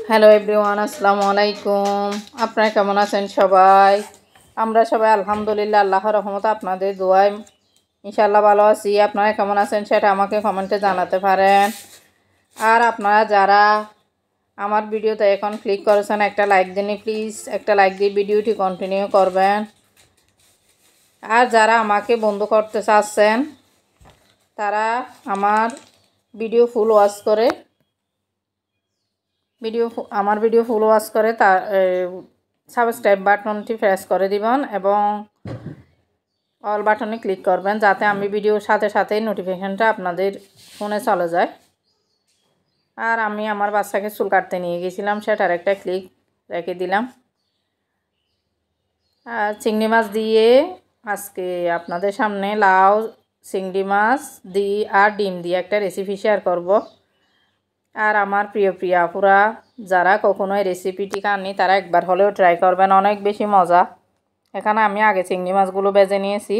Hello everyone, আসসালামু আলাইকুম। আপনারা কেমন আছেন সবাই? আমরা সবাই আলহামদুলিল্লাহ, আল্লাহর রহমতে আপনাদের দোয়ায় ইনশাআল্লাহ ভালো আছি। আপনারা কেমন আছেন সেটা আমাকে কমেন্টে জানাতে পারেন। আর আপনারা যারা আমার ভিডিওতে এখন ক্লিক করেছেন, একটা লাইক দিন প্লিজ। একটা লাইক দিয়ে ভিডিওটি কন্টিনিউ করবেন। আর যারা আমাকে বন্ধু করতে চাচ্ছেন তারা আমার ভিডিও ফুল ওয়াচ করে ভিডিও ফুল ওয়াচ করে তার সাবস্ক্রাইব বাটনটি প্রেস করে দিবেন এবং অল বাটনে ক্লিক করবেন, যাতে আমি ভিডিওর সাথে সাথেই নোটিফিকেশনটা আপনাদের ফোনে চলে যায়। আর আমি আমার বাচ্চাকে চুল কাটতে নিয়ে গেছিলাম, সেটার একটা ক্লিক রেখে দিলাম। আর চিংড়ি মাছ দিয়ে আজকে আপনাদের সামনে লাউ চিংড়ি মাছ দিয়ে আর ডিম দিয়ে একটা রেসিপি শেয়ার করব। আর আমার প্রিয় প্রিয় আপুরা যারা কখনো এই রেসিপিটি খাননি তারা একবার হলেও ট্রাই করবেন, অনেক বেশি মজা। এখানে আমি আগে চিংড়ি মাছগুলো ভেজে নিয়েছি।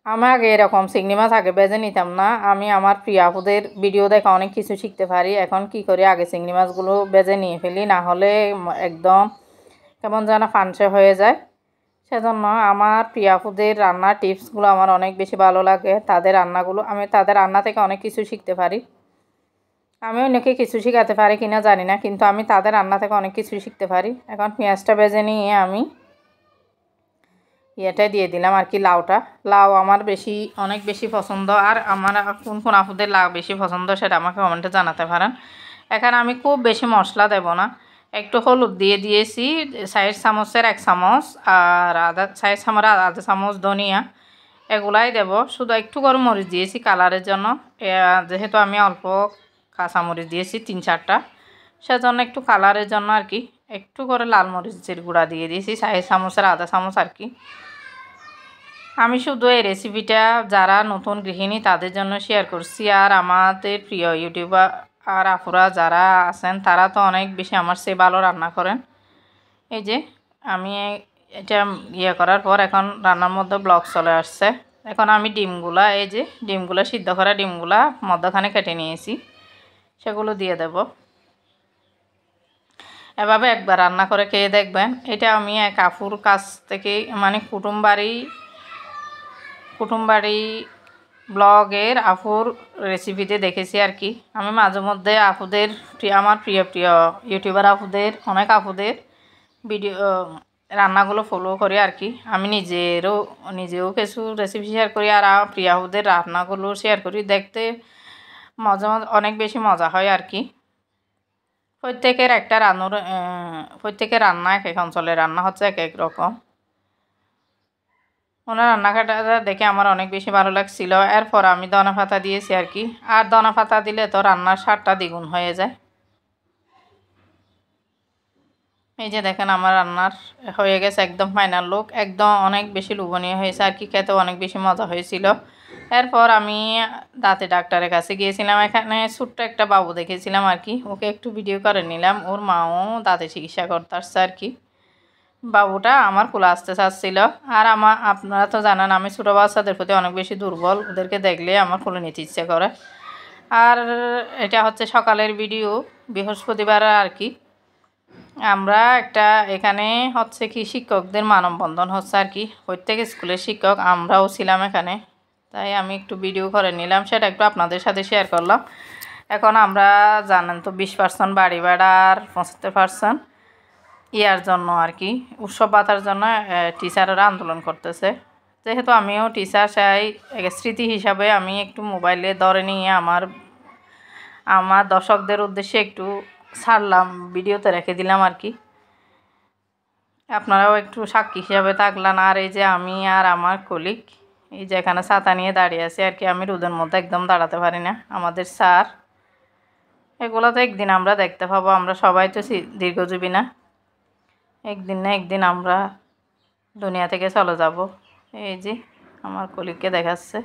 আমি আগে এরকম চিংড়ি মাছ আগে ভেজে নিতাম না। আমি আমার প্রিয় আপুদের ভিডিও দেখে অনেক কিছু শিখতে পারি। এখন কি করি, আগে চিংড়ি মাছগুলো ভেজে নিয়ে ফেলি, না হলে একদম কেমন যেন ফানসে হয়ে যায়। সেজন্য আমার প্রিয় আপুদের রান্নার টিপসগুলো আমার অনেক বেশি ভালো লাগে। আমি তাদের রান্না থেকে অনেক কিছু শিখতে পারি। আমি অন্যকে কিছু শেখাতে পারি কিনা জানি না, কিন্তু আমি তাদের রান্না থেকে অনেক কিছু শিখতে পারি। এখন পেঁয়াজটা ভেজে নিয়ে আমি এটা দিয়ে দিলাম আর কি, লাউ আমার অনেক বেশি পছন্দ। আর আমার কোন কোন আপুদের লাউ বেশি পছন্দ সেটা আমাকে কমেন্টে জানাতে পারেন। এখানে আমি খুব বেশি মশলা দেব না, একটু হলুদ দিয়ে দিয়েছি 4 চামচের 1 চামচ, আর আধা চামচ ধনিয়া, এগুলাই দেব। শুধু একটু গরম মরিচ দিয়েছি কালারের জন্য, যেহেতু আমি অল্প কাঁচামরিচ দিয়েছি 3-4টা, সেজন্য একটু কালারের জন্য আর কি একটু করে লাল মরিচের গুঁড়া দিয়ে দিয়েছি 4 চামচের আধা চামচ আর কি। আমি শুধু এই রেসিপিটা যারা নতুন গৃহিণী তাদের জন্য শেয়ার করছি। আর আমাদের প্রিয় ইউটিউবার আর আপুরা যারা আছেন তারা তো অনেক বেশি আমার চেয়ে ভালো রান্না করেন। এই যে আমি এটা করার পর এখন রান্নার মধ্যে ব্লক চলে আসছে। এখন আমি ডিমগুলা সিদ্ধ করা ডিমগুলা মধ্যখানে কেটে নিয়েছি, সেগুলো দিয়ে দেব। এভাবে একবার রান্না করে খেয়ে দেখবেন। এটা আমি এক আপুর কাছ থেকে, মানে কুটুমবাড়ি ব্লগের আপুর রেসিপিতে দেখেছি আর কি। আমি মাঝে মধ্যে আমার প্রিয় প্রিয় ইউটিউবার অনেক আপুদের ভিডিও রান্নাগুলো ফলো করি আর কি। আমি নিজেও কিছু রেসিপি শেয়ার করি, আর আমার প্রিয় আপুদের রান্নাগুলো শেয়ার করি। দেখতে অনেক বেশি মজা হয় আর কি। প্রত্যেকের রান্না এক এক অঞ্চলের রান্না হচ্ছে এক এক রকম। ওনার রান্নাঘাটটা দেখে আমার অনেক বেশি ভালো লাগছিল। এরপর আমি ধনে পাতা দিয়েছি আর কি। আর ধনে পাতা দিলে তো রান্নার স্বাদটা দ্বিগুণ হয়ে যায়। এই যে দেখেন আমার রান্নার হয়ে গেছে একদম ফাইনাল লুক, একদম অনেক বেশি লোভনীয় হয়েছে আর কি, খেতে অনেক বেশি মজা হয়েছিল। এরপর আমি দাঁতের ডাক্তারের কাছে গিয়েছিলাম। এখানে ছোট্ট একটা বাবু দেখেছিলাম আর কি, ওকে একটু ভিডিও করে নিলাম। ওর মাও দাঁতের চিকিৎসা করতে আসছে আর কি। বাবুটা আমার কোলে আসতে চাচ্ছিল। আর আপনারা তো জানেন আমি ছোটো বাচ্চাদের প্রতি অনেক বেশি দুর্বল, ওদেরকে দেখলে আমার কোলে নিতে ইচ্ছে করে। আর এটা হচ্ছে সকালের ভিডিও, বৃহস্পতিবার আর কি। আমরা এখানে হচ্ছে কি শিক্ষকদের মানববন্ধন হচ্ছে আর কি, প্রত্যেক স্কুলের শিক্ষক আমরাও ছিলাম এখানে, তাই আমি একটু ভিডিও করে নিলাম, সেটা একটু আপনাদের সাথে শেয়ার করলাম। এখন আমরা জানেন তো 20% বাড়ি ভাড়া আর 75% ইয়ার জন্য আর কি, উৎসব ভাতার জন্য টিচাররা আন্দোলন করতেছে। যেহেতু আমিও টিচার, চাই স্মৃতি হিসাবে আমি একটু মোবাইলে ধরে নিয়ে আমার দর্শকদের উদ্দেশ্যে একটু ছাড়লাম, ভিডিওতে রেখে দিলাম আর কি। আপনারাও একটু সাক্ষী হিসাবে থাকলেন। আর এই যে আমি আর আমার কলিগ এই যে এখানে ছাতা নিয়ে দাঁড়িয়ে আছি আর কি। আমি রোদের মধ্যে একদম দাঁড়াতে পারি না। আমাদের স্যার, এগুলো তো একদিন আমরা দেখতে পাবো। আমরা সবাই তো দীর্ঘজীবী না, একদিন না একদিন আমরা দুনিয়া থেকে চলে যাব। এই যে আমার কলিগকে দেখাচ্ছে,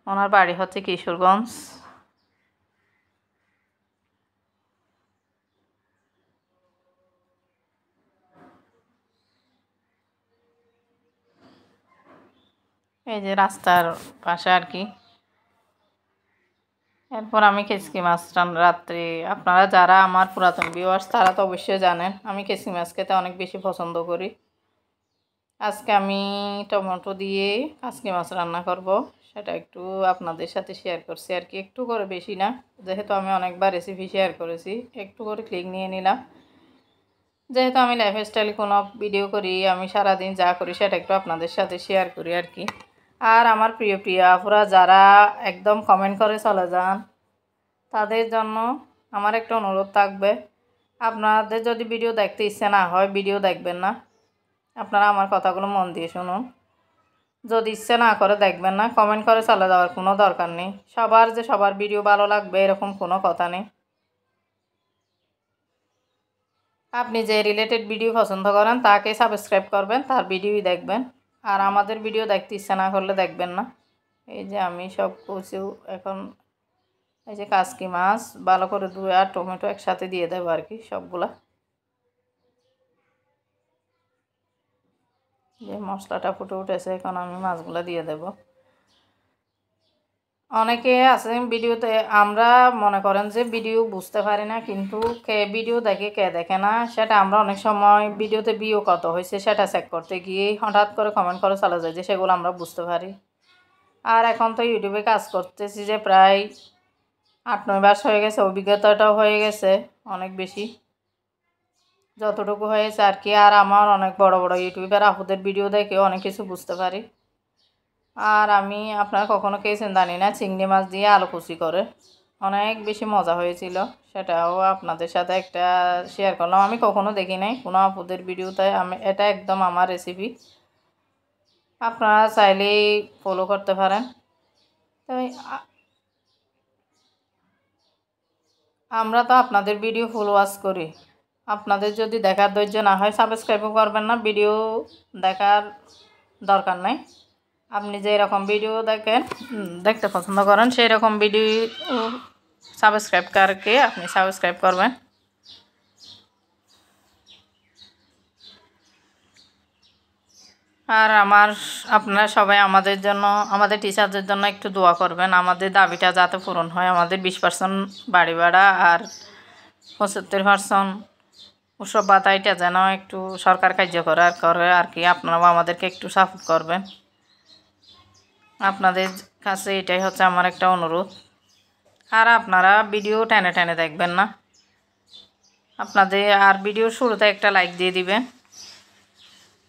ওনার বাড়ি হচ্ছে কিশোরগঞ্জ। এই যে রাস্তার পাশে আর কি। এরপর আমি কেচকি মাছ রাত্রে, আপনারা যারা আমার পুরাতন ভিউয়ার্স তারা তো অবশ্যই জানেন আমি কেচকি মাছ খেতে অনেক বেশি পছন্দ করি। আজকে আমি টমেটো দিয়ে কাচকি মাছ রান্না করব, সেটা একটু আপনাদের সাথে শেয়ার করছি আর কি, একটু করে, বেশি না, যেহেতু আমি অনেকবার রেসিপি শেয়ার করেছি একটু করে ক্লিক নিয়ে নিলাম। যেহেতু আমি লাইফস্টাইল কোনো ভিডিও করি, আমি সারাদিন যা করি সেটা একটু আপনাদের সাথে শেয়ার করি আর কি। আর আমার প্রিয় প্রিয় আপুরা যারা একদম কমেন্ট করে চলে যান, তাদের জন্য আমার একটা অনুরোধ থাকবে, আপনাদের যদি ভিডিও দেখতে ইচ্ছে না হয় ভিডিও দেখবেন না, আপনারা আমার কথাগুলো মন দিয়ে শুনুন। যদি ইচ্ছে না করে দেখবেন না, কমেন্ট করে চলে যাওয়ার কোনো দরকার নেই। সবার যে সবার ভিডিও ভালো লাগবে এরকম কোনো কথা নেই। আপনি যে রিলেটেড ভিডিও পছন্দ করেন তাকে সাবস্ক্রাইব করবেন, তার ভিডিওই দেখবেন। আর আমাদের ভিডিও দেখতে ইচ্ছে না করলে দেখবেন না। এই যে আমি সব কিছু এখন, এই যে কাচকি মাছ ভালো করে ধুয়ে আর টমেটো একসাথে দিয়ে দেবো আর কি সবগুলা। যে মশলাটা ফুটে উঠেছে, এখন আমি মাছগুলো দিয়ে দেব। অনেকে আছে ভিডিওতে, আমরা মনে করেন যে ভিডিও বুঝতে পারি না, কিন্তু কে ভিডিও দেখে কে দেখে না সেটা আমরা অনেক সময় ভিডিওতে ভিউ কত হয়েছে সেটা চেক করতে গিয়ে হঠাৎ করে কমেন্ট করে চলে যায়, যে সেগুলো আমরা বুঝতে পারি। আর এখন তো ইউটিউবে কাজ করতেছি যে প্রায় 8-9 মাস হয়ে গেছে, অভিজ্ঞতাটাও হয়ে গেছে অনেক বেশি, যতটুকু হয়েছে আর কি। আর আমার অনেক বড় বড় ইউটিউবার আপুদের ভিডিও দেখে অনেক কিছু বুঝতে পারি। আর আমি, আপনারা কখনো খেয়েছেন জানি না, চিংড়ি মাছ দিয়ে আলু কুচি করে, অনেক বেশি মজা হয়েছিল, সেটাও আপনাদের সাথে একটা শেয়ার করলাম। আমি কখনো দেখি নাই কোনো আপুদের ভিডিওতে, আমি এটা একদম আমার রেসিপি, আপনারা চাইলেই ফলো করতে পারেন। তাই আমরা তো আপনাদের ভিডিও ফুল ওয়াচ করি, আপনাদের যদি দেখার ধৈর্য না হয় সাবস্ক্রাইবও করবেন না, ভিডিও দেখার দরকার নাই। আপনি যে এরকম ভিডিও দেখেন, দেখতে পছন্দ করেন, সেই রকম ভিডিও সাবস্ক্রাইব করকে আপনি সাবস্ক্রাইব করবেন। আর আপনারা সবাই আমাদের জন্য, আমাদের টিচারদের জন্য একটু দোয়া করবেন, আমাদের দাবিটা যাতে পূরণ হয়, আমাদের 20% বাড়ি ভাড়া আর 75% উৎসব ভাতা, এটা যেন একটু সরকার কার্যকর করে আর কি। আপনারাও আমাদেরকে একটু সাপোর্ট করবেন, আপনাদের কাছে এটাই হচ্ছে আমার একটা অনুরোধ। আর আপনারা ভিডিও টেনে টেনে দেখবেন না, আপনাদের আর ভিডিওর শুরুতে একটা লাইক দিয়ে দিবেন।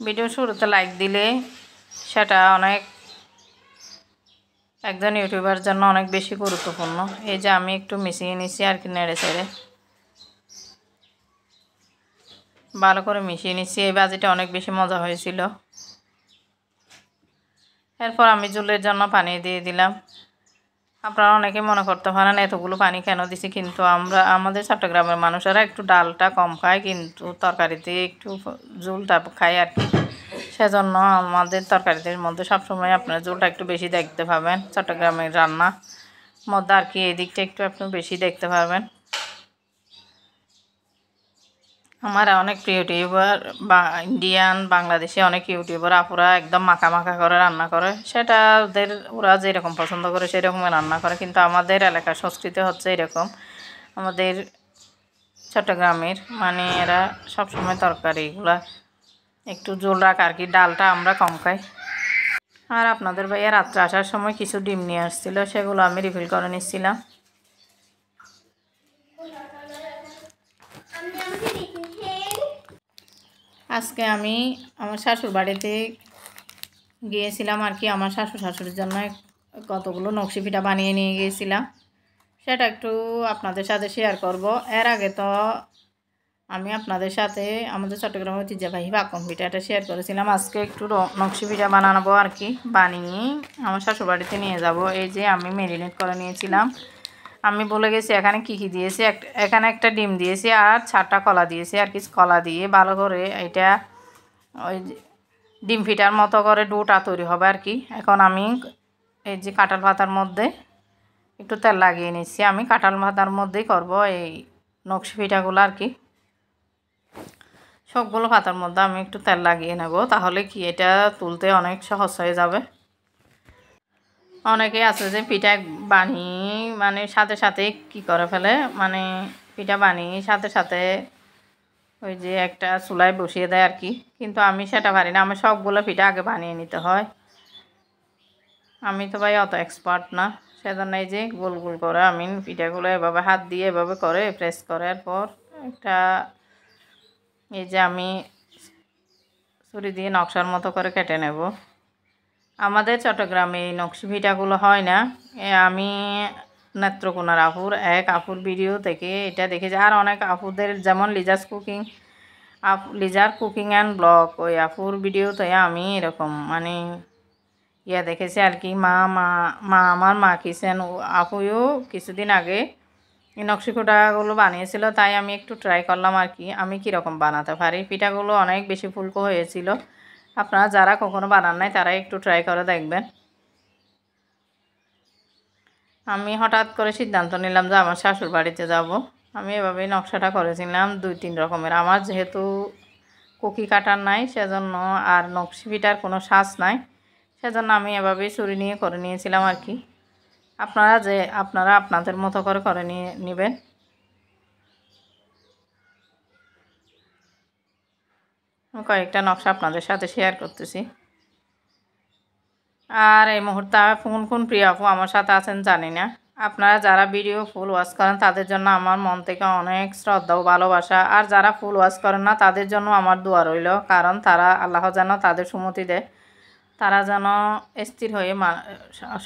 ভিডিও শুরুতে লাইক দিলে সেটা অনেক, একজন ইউটিউবার জন্য অনেক বেশি গুরুত্বপূর্ণ। এই যে আমি একটু মিশিয়ে নিচ্ছি আর কি, নেড়ে ছেড়ে ভালো করে মিশিয়ে নিচ্ছি। এই ভাজিটা অনেক বেশি মজা হয়েছিল। এরপর আমি ঝোলের জন্য পানি দিয়ে দিলাম। আপনারা অনেকে মনে করতে পারেন এতগুলো পানি কেন দিছি, কিন্তু আমাদের চট্টগ্রামের মানুষেরা একটু ডালটা কম খায়, কিন্তু তরকারিতে একটু ঝোলটা খায় আর কি। সেজন্য আমাদের তরকারিদের মধ্যে সবসময় আপনার ঝোলটা একটু বেশি দেখতে পাবেন, চট্টগ্রামের রান্না মধ্যে আর কি, এই দিকটা একটু আপনি বেশি দেখতে পারবেন। আমার অনেক প্রিয় ইউটিউবার বা ইন্ডিয়ান বাংলাদেশি অনেক ইউটিউবার আপুরা একদম মাখা মাখা করে রান্না করে, সেটা ওরা যেরকম পছন্দ করে সেরকমই রান্না করে, কিন্তু আমাদের এলাকার সংস্কৃতি হচ্ছে এরকম, আমাদের চট্টগ্রামের মানে এরা সবসময় তরকারিগুলা একটু ঝোল রাখ আর কি, ডালটা আমরা কম খাই। আর আপনাদের ভাইয়া রাত্রে আসার সময় কিছু ডিম নিয়ে আসছিল, সেগুলো আমি রিফিল করে নিচ্ছিলাম। আজকে আমি আমার শাশুড় বাড়িতে গিয়েছিলাম আর কি, আমার শাশুড়ির জন্য কতগুলো নকশি পিঠা বানিয়ে নিয়ে গিয়েছিলাম, সেটা একটু আপনাদের সাথে শেয়ার করব। এর আগে তো আমি আপনাদের সাথে আমাদের চট্টগ্রামের ঐতিহ্যবাহী পাকন পিঠাটা শেয়ার করেছিলাম। আজকে একটু নকশি পিঠা বানাবো আর কি, বানিয়ে আমার শাশুড় বাড়িতে নিয়ে যাব। এই যে আমি ম্যারিনেট করে নিয়েছিলাম, আমি বলে গেছি এখানে কি কি দিয়েছি, এখানে একটা ডিম দিয়েছি আর 4টা কলা দিয়েছি আর কি। কলা দিয়ে ভালো করে এটা ওই ডিম পিঠার মতো করে ডোটা তৈরি হবে আর কি। এখন আমি এই যে কাঁঠাল পাতার মধ্যে একটু তেল লাগিয়ে নিচ্ছি, আমি কাঁঠাল পাতার মধ্যেই করব এই নকশি পিঠাগুলো আর কি। সবগুলো পাতার মধ্যে আমি একটু তেল লাগিয়ে নেব, তাহলে কি এটা তুলতে অনেক সহজ হয়ে যাবে। অনেকে আছে যে পিঠা বানিয়ে মানে সাথে সাথে কি করে ফেলে, মানে পিঠা বানিয়ে সাথে সাথে ওই যে একটা চুলায় বসিয়ে দেয় আর কি। কিন্তু আমি সেটা পারি না, আমি সবগুলো পিঠা আগে বানিয়ে নিতে হয়। আমি তো ভাই অত এক্সপার্ট না, সেজন্য এই যে গোল গোল করে আমি পিঠাগুলো এভাবে হাত দিয়ে এভাবে করে প্রেস করার পর একটা এই যে আমি ছুরি দিয়ে নকশার মতো করে কেটে নেব। আমাদের চট্টগ্রামে এই নকশি পিঠাগুলো হয় না। আমি নেত্রকোনার এক আপুর ভিডিও থেকে এটা দেখেছি, আর অনেক আপুদের যেমন লিজার কুকিং অ্যান্ড ব্লগ, ওই আপুর ভিডিওতে আমি এরকম মানে দেখেছি আর কি। আমার মা কিচেন আপুও কিছুদিন আগে এই নকশি পিঠাগুলো বানিয়েছিল, তাই আমি একটু ট্রাই করলাম আর কি আমি কীরকম বানাতে পারি। পিঠাগুলো অনেক বেশি ফুলকো হয়েছিল। আপনারা যারা কখনো বানান নাই তারা একটু ট্রাই করে দেখবেন। আমি হঠাৎ করে সিদ্ধান্ত নিলাম যে আমার শাশুড় বাড়িতে যাব। আমি এভাবেই নকশাটা করেছিলাম 2-3 রকমের। আমার যেহেতু কুকি কাটার নাই সেজন্য, আর নকশি পিঠার কোনো সাজ নাই, সেজন্য আমি এভাবেই ছুরি নিয়ে করে নিয়েছিলাম আর কি। আপনারা আপনাদের মতো করে নিয়ে নেবেন। কয়েকটা নকশা আপনাদের সাথে শেয়ার করতেছি। আর এই মুহূর্তে কোন প্রিয় আপু আমার সাথে আছেন জানি না। আপনারা যারা ভিডিও ফুল ওয়াচ করেন তাদের জন্য আমার মন থেকে অনেক শ্রদ্ধা ও ভালোবাসা, আর যারা ফুল ওয়াচ করেন না তাদের জন্য আমার দোয়া রইল, কারণ তারা আল্লাহ যেন তাদের সুমতি দেয়, তারা যেন স্থির হয়ে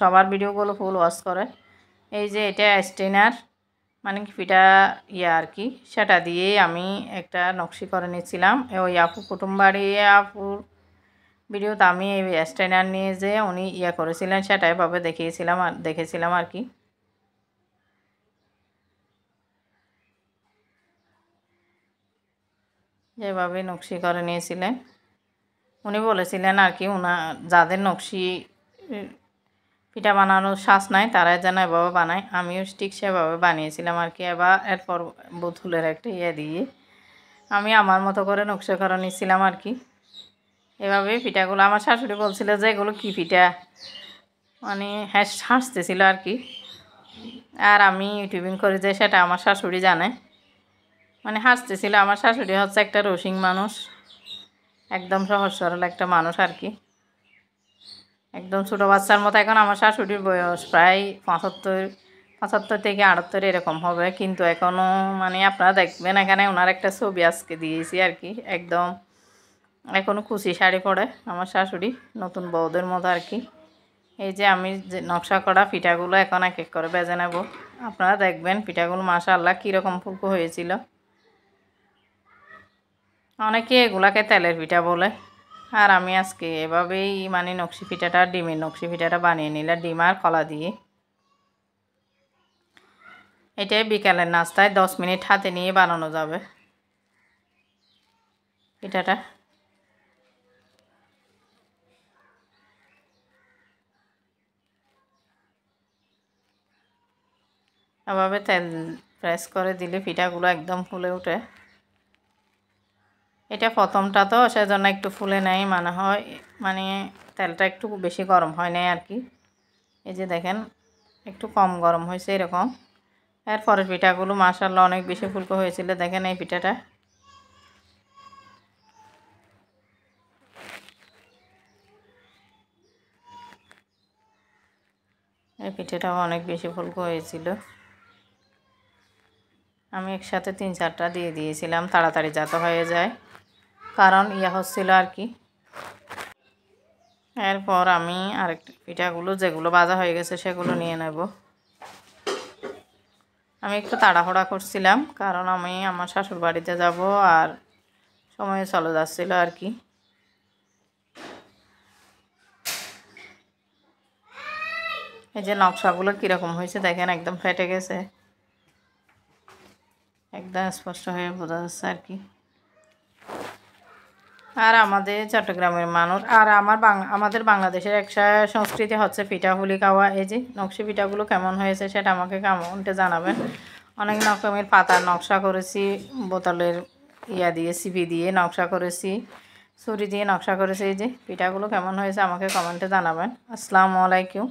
সবার ভিডিওগুলো ফুল ওয়াচ করে। এই যে এটা স্টেনার মানে কি পিঠা আর কি, সেটা দিয়েই আমি একটা নকশি করে নিচ্ছিলাম। ওই আপু কুটুমবাড়ি আপুর ভিডিওতে আমি এই স্টেনার নিয়ে যে উনি করেছিলেন সেটা এভাবে দেখেছিলাম আর কি। যেভাবে নকশি করে নিয়েছিলেন উনি বলেছিলেন আর কি, যাদের নকশি পিঠা বানানোর শ্বাস নাই তারা যেন এভাবে বানায়। আমিও ঠিক সেভাবে বানিয়েছিলাম আর কি। এরপর বোতলের একটা দিয়ে আমি আমার মতো করে নকশা করে নিয়েছিলাম আর কি। এভাবে পিঠাগুলো আমার শাশুড়ি বলছিল যে এগুলো কী পিঠা, মানে হাসতেছিল আর কি। আর আমি ইউটিউবিং করে যে সেটা আমার শাশুড়ি জানে, মানে হাসতেছিল। আমার শাশুড়ি হচ্ছে একটা রসিক মানুষ, একদম সহজ সরল একটা মানুষ আর কি, একদম ছোটো বাচ্চার মতো। এখন আমার শাশুড়ির বয়স প্রায় 75 থেকে 78 এরকম হবে, কিন্তু এখনও মানে আপনারা দেখবেন এখানে ওনার একটা ছবি আজকে দিয়েছি আর কি। একদম এখনও কুচি শাড়ি পরে আমার শাশুড়ি, নতুন বউদের মতো আর কি। এই যে আমি যে নকশা করা পিঠাগুলো এখন এক এক করে ভেজে নেব। আপনারা দেখবেন পিঠাগুলো মাশাআল্লাহ কীরকম ফুলকো হয়েছিল। অনেকে এগুলাকে তেলের পিঠা বলে, আর আমি আজকে এভাবেই মানে ডিমের নকশি পিঠাটা বানিয়ে নিলাম, ডিম আর কলা দিয়ে। এটাই বিকালের নাস্তায় 10 মিনিট হাতে নিয়ে বানানো যাবে পিঠাটা। এভাবে তেল প্রেস করে দিলে পিঠাগুলো একদম ফুলে ওঠে। এটা প্রথমটা তো সেজন্য একটু ফুলে নেয় মানে হয়, মানে তেলটা একটু বেশি গরম হয় নাই আর কি। এই যে দেখেন একটু কম গরম হয়েছে এরকম। এরপরের পিঠাগুলো মাশাআল্লাহ অনেক বেশি ফুলকো হয়েছিল। দেখেন এই পিঠাটা, এই পিঠাটাও অনেক বেশি ফুলকো হয়েছিল। আমি একসাথে 3-4টা দিয়ে দিয়েছিলাম তাড়াতাড়ি যাতে হয়ে যায়, কারণ হচ্ছিল আর কি। এরপর আমি আরেকটা পিঠাগুলো যেগুলো ভাজা হয়ে গেছে সেগুলো নিয়ে নেব। আমি একটু তাড়াহুড়া করছিলাম কারণ আমি আমার শাশুড় বাড়িতে যাব আর সময় চলে যাচ্ছিল আর কি। এই যে নকশাগুলো কীরকম হয়েছে দেখেন, একদম ফেটে গেছে, একদম স্পষ্ট হয়ে বোঝা যাচ্ছে আর কি। আর আমাদের চট্টগ্রামের মানুষ আর আমাদের বাংলাদেশের একটা সংস্কৃতি হচ্ছে পিঠাপুলি খাওয়া। এই যে নকশি পিঠাগুলো কেমন হয়েছে সেটা আমাকে কমেন্টে জানাবেন। অনেক রকমের পাতার নকশা করেছি, বোতলের দিয়ে সিপি দিয়ে নকশা করেছি, ছুরি দিয়ে নকশা করেছি। এই যে পিঠাগুলো কেমন হয়েছে আমাকে কমেন্টে জানাবেন। আসসালামু আলাইকুম।